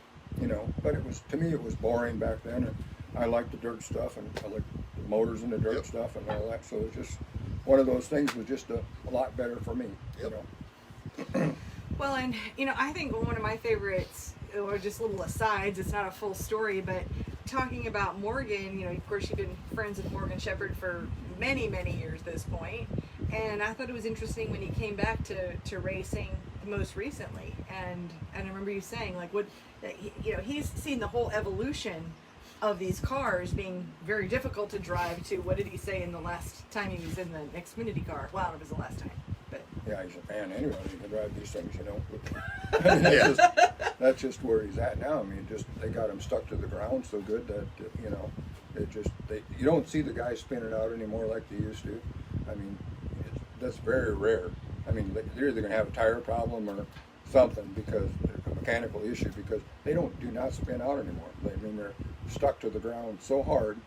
But to me it was boring back then, and I liked the dirt stuff, and I liked the motors and the dirt Yep. stuff and all that. So it was just one of those things was just a lot better for me. Yep. Well, and I think one of my favorites, or just little asides, it's not a full story, but talking about Morgan, of course you've been friends with Morgan Shepherd for many, many years at this point, and I thought it was interesting when he came back to racing most recently, and I remember you saying he's seen the whole evolution of these cars being very difficult to drive to, what did he say in the last time he was in the Xfinity car? Well, it was the last time. But Yeah, he's a fan anyway. He can drive these things, Yeah. That's just where he's at now. They got him stuck to the ground so good that you don't see the guys spinning out anymore like they used to. that's very rare. I mean, they're either going to have a tire problem or something because a mechanical issue because they do not spin out anymore. I mean, they're stuck to the ground so hard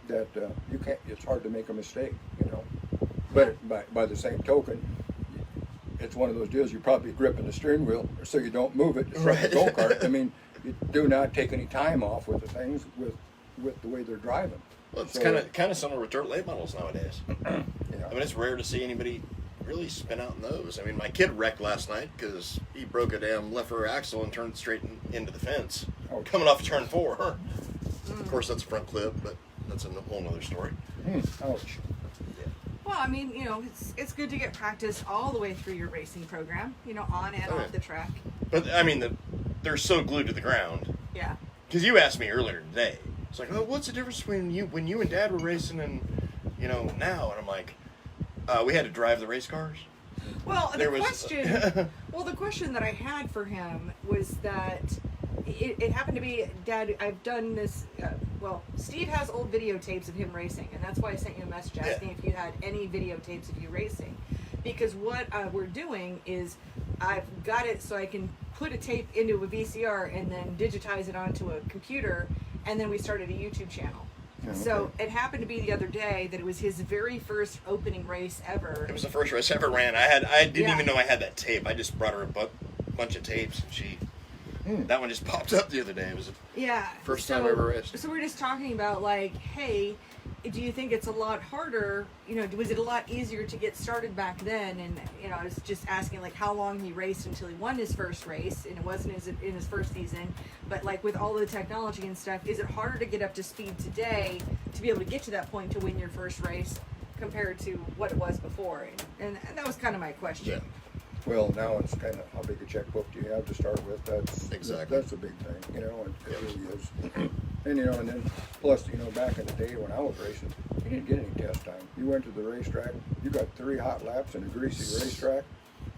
that you can't. It's hard to make a mistake, you know. But by the same token, it's one of those deals. You're probably gripping the steering wheel so you don't move it. It's like a go-kart. I mean, you do not take any time off with the things with the way they're driving. Well, it's kind of similar with dirt late models nowadays. Yeah. I mean, it's rare to see anybody really spin out in those. I mean, my kid wrecked last night because he broke a damn left rear axle and turned straight into the fence, coming off turn 4. Of course, that's a front clip, but that's a whole other story. Ouch. Well, I mean, you know, it's good to get practice all the way through your racing program, you know, on and off the track. But, I mean, they're so glued to the ground. Yeah. Because you asked me earlier today, it's like, oh, what's the difference between when you and Dad were racing and, you know, now? And I'm like, we had to drive the race cars. Well, the question that I had for him was that it happened to be, Dad, I've done this, Steve has old videotapes of him racing, and that's why I sent you a message asking if you had any videotapes of you racing. Because what we're doing is I've got it so I can put a tape into a VCR and then digitize it onto a computer, and then we started a YouTube channel. Okay. So it happened to be the other day that it was his very first opening race ever. It was the first race I ever ran. I didn't even know I had that tape. I just brought her a bunch of tapes, and that one just popped up the other day. It was the first time I ever raced. So we're just talking about, like, hey, do you think it's a lot harder, you know, was it a lot easier to get started back then? And, you know, I was just asking, like, how long he raced until he won his first race, and it wasn't in his first season, but, like, with all the technology and stuff, is it harder to get up to speed today to be able to get to that point to win your first race compared to what it was before? And that was kind of my question. Yeah. Well, now it's kind of how big a checkbook do you have to start with? That's a big thing, you know. It really is. And you know, and then plus, you know, back in the day when I was racing, you didn't get any test time. You went to the racetrack, you got 3 hot laps in a greasy racetrack.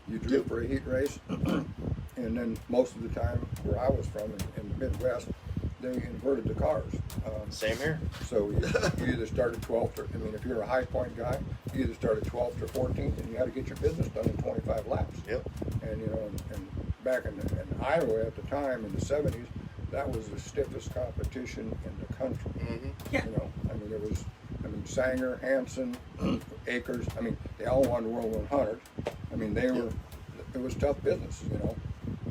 You drew for a heat race, and then most of the time, where I was from in the Midwest, they inverted the cars. Same here. So you either started 12th, or, I mean, if you're a high point guy, you either started 12th or 14th, and you had to get your business done in 25 laps. Yep. And you know, and back in Iowa at the time in the 70s, that was the stiffest competition in the country. Mm-hmm. Yeah. You know, I mean, Sanger, Hansen, Akers. I mean, they all won World 100. I mean, it was tough business. You know,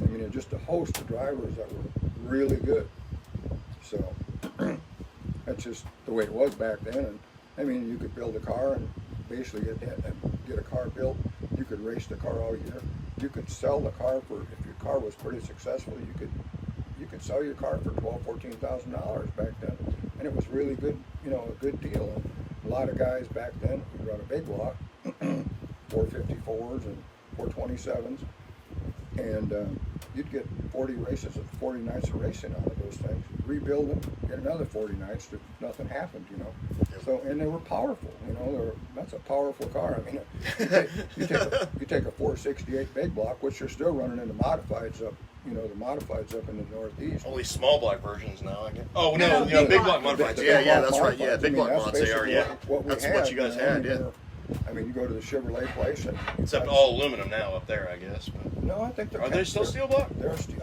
I mean, and just a host of drivers that were really good. So that's just the way it was back then. And I mean, you could build a car and basically get a car built. You could race the car all year. You could sell the car if your car was pretty successful. You could sell your car for $12,000-$14,000 back then, and it was really good. You know, a good deal. And a lot of guys back then would run a big block, 454s and 427s, and you'd get 40 races, 40 nights of racing out of those things. Rebuild them, get another 40 nights if nothing happened, you know. So, and they were powerful, you know. That's a powerful car. I mean, you take a 468 big block, which you're still running in the modifieds up. You know, the modifieds up in the Northeast. Only small block versions now, I guess. Oh, no, big block modifieds. Yeah, that's right. Yeah, big block mods they are, yeah. That's what you guys had, yeah. I mean, you go to the Chevrolet place and... Except all aluminum now up there, I guess. But no, I think they're... Are they still steel block?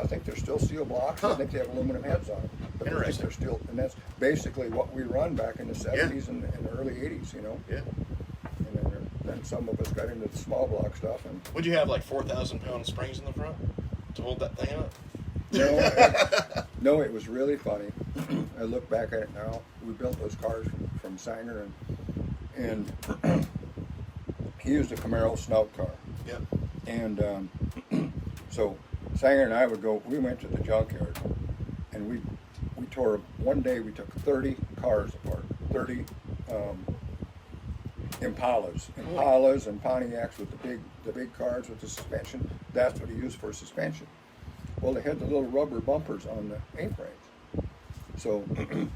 I think they're still steel blocks. I think they have aluminum heads on them. But interesting. They're still... And that's basically what we run back in the 70s and the early 80s, you know? Yeah. And then some of us got into the small block stuff. And would you have like 4,000-pound springs in the front to hold that thing up? No, it was really funny. I look back at it now. We built those cars from Sanger, and he used a Camaro snout car. Yep. And so Sanger and I we went to the junkyard, and we tore, one day we took 30 cars apart, 30 Impalas and Pontiacs with the big cars with the suspension. That's what he used for suspension. Well, they had the little rubber bumpers on the A-frames. So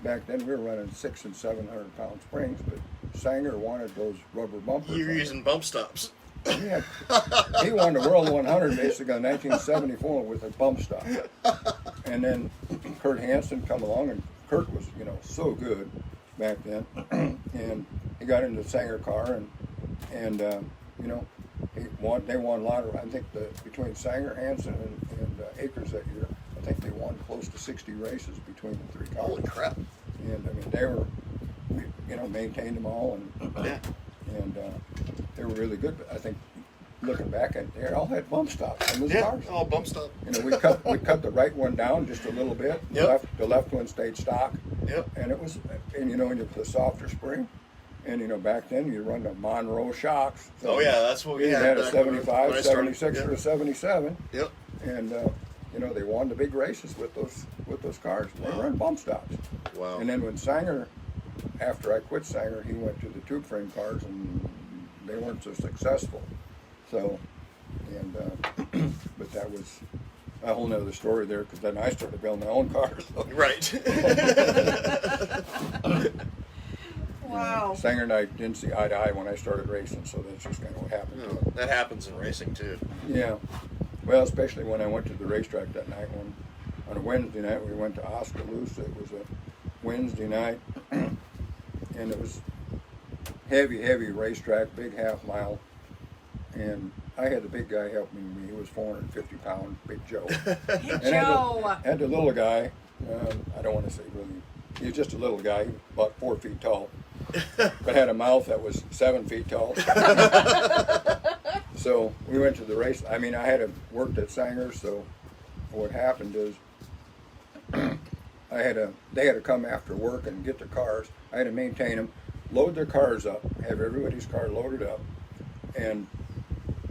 back then we were running 600 and 700 pound springs, but Sanger wanted those rubber bumpers. You were using bump stops. Yeah, he won the World 100 basically in 1974 with a bump stop. And then Kurt Hansen come along, and Kurt was, you know, so good back then. And he got into the Sanger car, and you know, they won a lot of, I think between Sanger, Hansen, and Akers that year, I think they won close to 60 races between the three cars. Holy crap. And I mean, we maintained them all, and they were really good. But I think looking back at it, they all had bump stops on those cars. all bump stop. You know, we cut the right one down just a little bit. Yep. The left one stayed stock. Yep. And it was, and you know, and you put a softer spring. And you know, back then you run the Monroe shocks. So Oh yeah, that's what we you had. had a back when 75, I started. 76, or a 77. Yep. And you know, they won the big races with those cars. They run bump stops. Wow. And then when Sanger, after I quit Sanger, he went to the tube frame cars, and they weren't so successful. So, and but that was a whole nother story there, because then I started building my own cars. So. Right. Wow. Sanger and I didn't see eye to eye when I started racing, so that's just kind of what happened. That happens in racing too. Yeah. Well, especially when I went to the racetrack that night. On a Wednesday night, we went to Oskaloosa. It was a Wednesday night, and it was heavy racetrack, big half mile. And I had the big guy helping me. He was 450 pounds, Big Joe. Hey, And Joe. had the little guy, I don't want to say really, he was just a little guy, about 4 feet tall, but had a mouth that was 7 feet tall. So we went to the race. I mean, I had worked at Sanger, so what happened is they had to come after work and get the cars. I had to maintain them, load their cars up, have everybody's car loaded up, and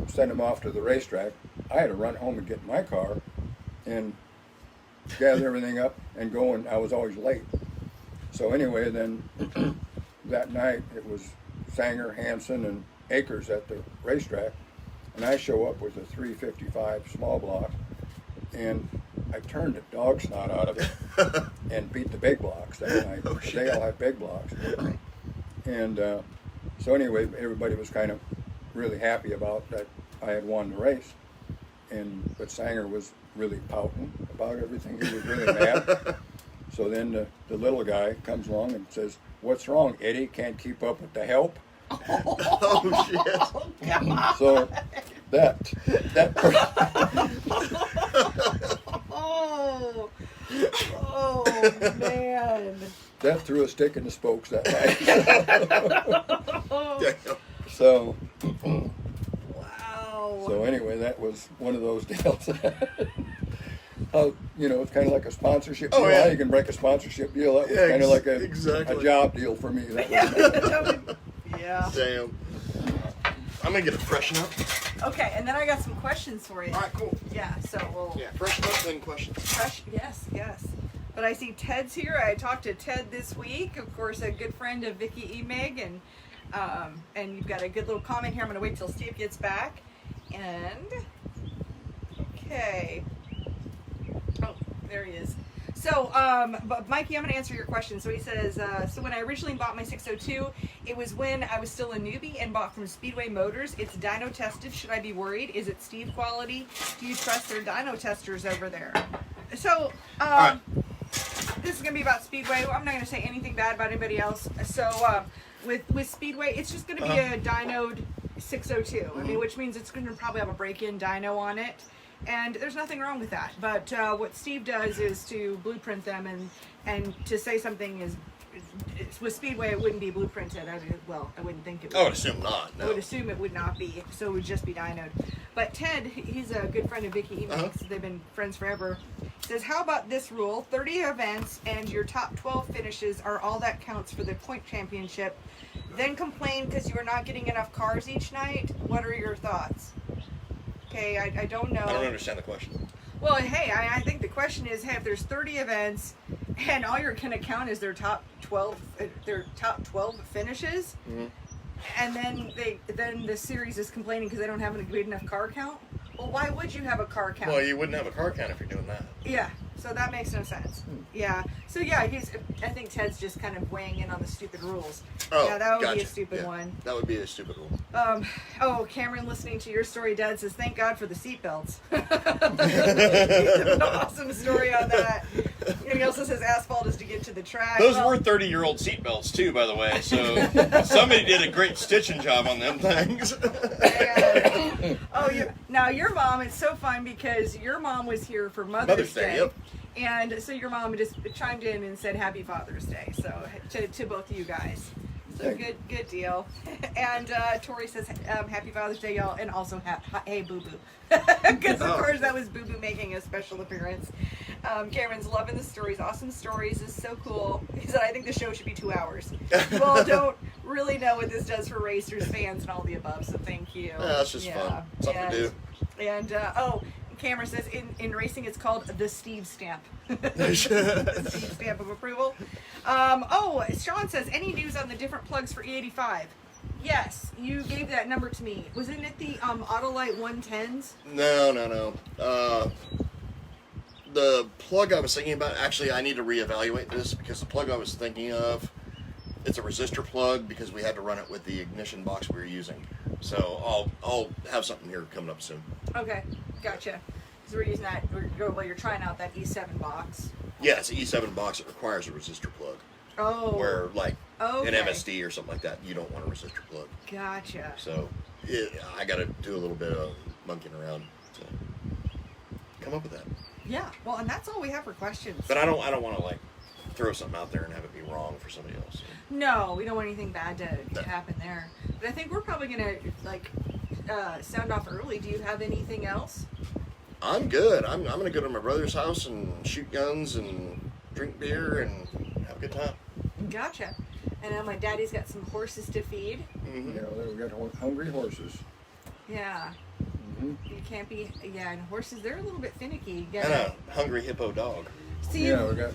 send them off to the racetrack. I had to run home and get my car and gather everything up and go, and I was always late. So anyway, then that night it was Sanger, Hansen, and Akers at the racetrack, and I show up with a 355 small block, and I turned the dog snot out of it and beat the big blocks that night. Oh, They all had big blocks. And so anyway, everybody was kind of really happy about that I had won the race. But Sanger was really pouting about everything. He was really mad. So then the little guy comes along and says, "What's wrong, Eddie? Can't keep up with the help?" Oh shit. God. So that Oh man. that threw a stick in the spokes that night. Damn. So Wow. So anyway, that was one of those deals. You know, it's kind of like a sponsorship deal. Oh, yeah. How you can break a sponsorship deal. That was Yeah, kind of like exactly. a job deal for me. That was, Yeah. Damn. I'm gonna get a freshen up. Okay, and then I got some questions for you. All right, cool. Yeah, so we'll Yeah, freshen up, then questions. Yes. But I see Ted's here. I talked to Ted this week, of course, a good friend of Vicky Emig, and you've got a good little comment here. I'm gonna wait till Steve gets back. And okay. Oh, there he is. So, but Mikey, I'm going to answer your question. So he says, so when I originally bought my 602, it was when I was still a newbie and bought from Speedway Motors. It's dyno tested. Should I be worried? Is it Steve quality? Do you trust their dyno testers over there? So, right. This is going to be about Speedway. I'm not going to say anything bad about anybody else. So, with Speedway, it's just going to be a dynoed 602. I mean, which means it's going to probably have a break-in dyno on it. And there's nothing wrong with that. But what Steve does is to blueprint them, and to say something is with Speedway, it wouldn't be blueprinted. I wouldn't think it would. I would assume not. No. I would assume it would not be, so it would just be dynoed. But Ted, he's a good friend of Vicky Emig. They've been friends forever. Says, how about this rule? 30 events and your top 12 finishes are all that counts for the point championship. Then complain because you are not getting enough cars each night. What are your thoughts? Okay, I don't know. I don't understand the question. Well, hey, I think the question is, hey, if there's 30 events and all you're going to count is their top 12 finishes, and then the series is complaining because they don't have a good enough car count. Well, why would you have a car count? Well, you wouldn't have a car count if you're doing that. Yeah, so that makes no sense. Yeah, so yeah, I think Ted's just kind of weighing in on the stupid rules. Oh, yeah, that would gotcha. be a stupid one. That would be a stupid rule. Oh, Cameron, listening to your story, Dad says, thank God for the seatbelts. An awesome story on that. And he also says asphalt is to get to the track. Those Well, were 30-year-old seatbelts too, by the way. So somebody did a great stitching job on them things. Now your mom, it's so fun because your mom was here for Mother's Day. Yep. And so your mom just chimed in and said Happy Father's Day. So to both of you guys. So good deal. And Tori says Happy Father's Day, y'all, and also hey Boo Boo, because of course that was Boo Boo making a special appearance. Cameron's loving the stories, awesome stories. Is so cool. He said I think the show should be 2 hours. Well, don't really know what this does for racers, fans, and all the above. So thank you. Yeah, that's just fun. Something to do. And Cameron says in racing it's called the Steve stamp. Oh, Steve stamp of approval. Sean says any news on the different plugs for E85? Yes, you gave that number to me. Wasn't it the Autolite 110s? No. The plug I was thinking about, actually, I need to reevaluate this because the plug I was thinking of, it's a resistor plug because we had to run it with the ignition box we were using. So I'll have something here coming up soon. Okay, gotcha. Because we're using that. You're trying out that E7 box. Yeah, it's an E7 box. It requires a resistor plug. Oh. Where an okay. MSD or something like that, you don't want a resistor plug. Gotcha. So I got to do a little bit of monkeying around to come up with that. Yeah. Well, and that's all we have for questions. But I don't want to throw something out there and have it be wrong for somebody else. No, we don't want anything bad to happen there. But I think we're probably gonna sound off early. Do you have anything else? I'm good. I'm gonna go to my brother's house and shoot guns and drink beer and have a good time. Gotcha. And my daddy's got some horses to feed. Mm-hmm. You know, we got hungry horses. Yeah. Mm-hmm. You can't be. Yeah, and horses, they're a little bit finicky. You And a hungry hippo dog. So We got.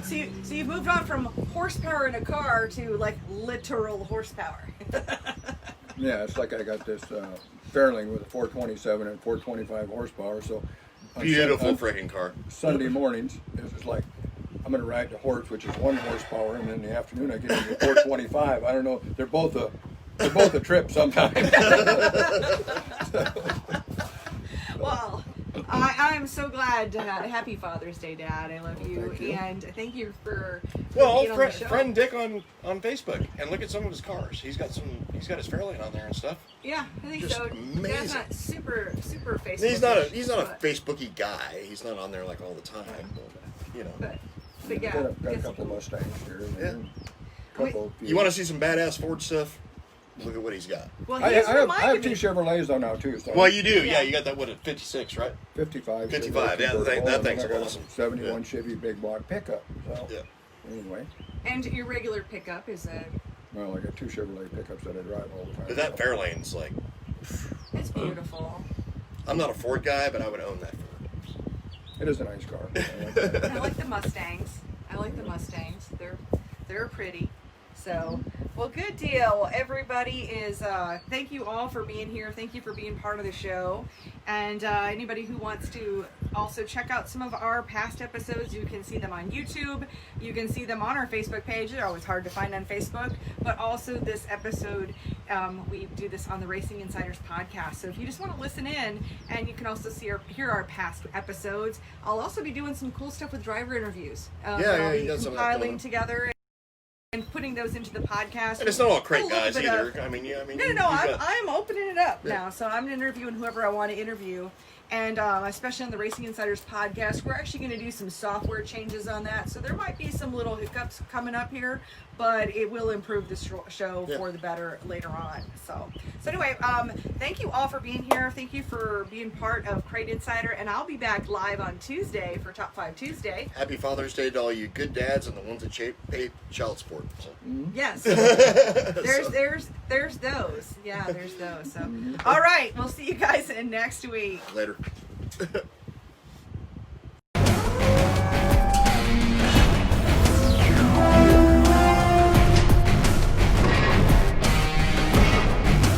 So you've moved on from horsepower in a car to literal horsepower. Yeah, it's like I got this Fairlane with a 427 and 425 horsepower. So Beautiful freaking car. Sunday mornings, it's like I'm going to ride the horse, which is 1 horsepower, and then in the afternoon I get into the 425. I don't know. They're both a trip sometimes. Well, I'm so glad to happy Father's Day, Dad. I love you, Thank you. and thank you for Well, being on the show. friend Dick on Facebook, and look at some of his cars. He's got his Fairlane on there and stuff. Yeah, I think Just so. amazing. Dad's not super Facebook. He's not a Facebooky guy. He's not on there all the time. But, But yeah, got a get some couple cool- Mustangs here and there. Yeah. Couple. You want to see some badass Ford stuff? Look at what he's got. Well, I he's have reminded 2 me. Chevrolet's on now too. So Well, you do. Yeah. Yeah, you got that one at 56, right? 55. 55, yeah, that thing's I got a awesome. 71 Yeah. Chevy big block pickup. So Yeah. anyway, And your regular pickup is well, I got 2 Chevrolet pickups that I drive all the time. But that Fairlane's it's beautiful. I'm not a Ford guy, but I would own that Ford. It is a nice car. I like that. I like the Mustangs. They're pretty. So, well, good deal. Everybody is, thank you all for being here. Thank you for being part of the show. And anybody who wants to also check out some of our past episodes, you can see them on YouTube. You can see them on our Facebook page. They're always hard to find on Facebook. But also this episode, we do this on the Racing Insiders podcast. So if you just want to listen in, and you can also hear our past episodes. I'll also be doing some cool stuff with driver interviews. That I'll you be got some of that compiling coming. together and putting those into the podcast. And it's not all A crate little guys bit either. of- No. I'm opening it up now. So I'm interviewing whoever I want to interview. And especially on the Racing Insiders podcast, we're actually going to do some software changes on that. So there might be some little hiccups coming up here, but it will improve the show for the better later on. So anyway, thank you all for being here. Thank you for being part of Crate Insider. And I'll be back live on Tuesday for Top 5 Tuesday. Happy Father's Day to all you good dads and the ones that pay child support. So. Yes. There's those. Yeah, there's those. So, all right. We'll see you guys next week. Later.